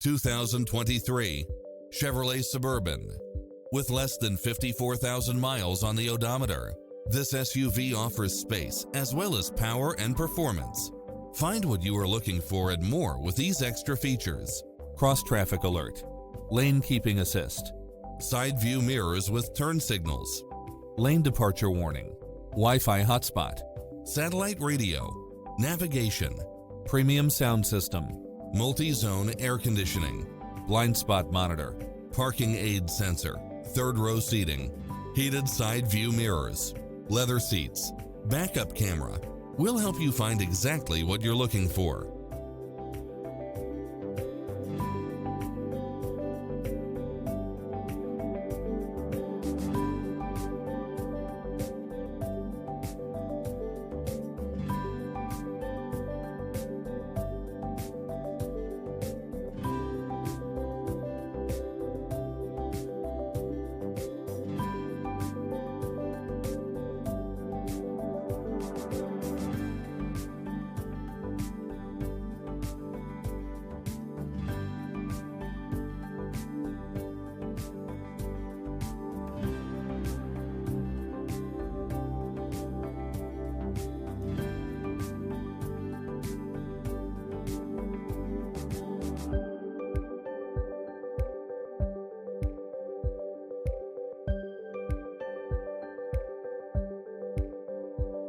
2023 Chevrolet Suburban. With less than 54,000 miles on the odometer, this SUV offers space as well as power and performance. Find what you are looking for and more with these extra features: cross-traffic alert, lane keeping assist, side view mirrors with turn signals, lane departure warning, Wi-Fi hotspot, satellite radio, navigation, premium sound system, multi-zone air conditioning, blind spot monitor, parking aid sensor, third row seating, heated side view mirrors, leather seats, backup camera. We'll help you find exactly what you're looking for.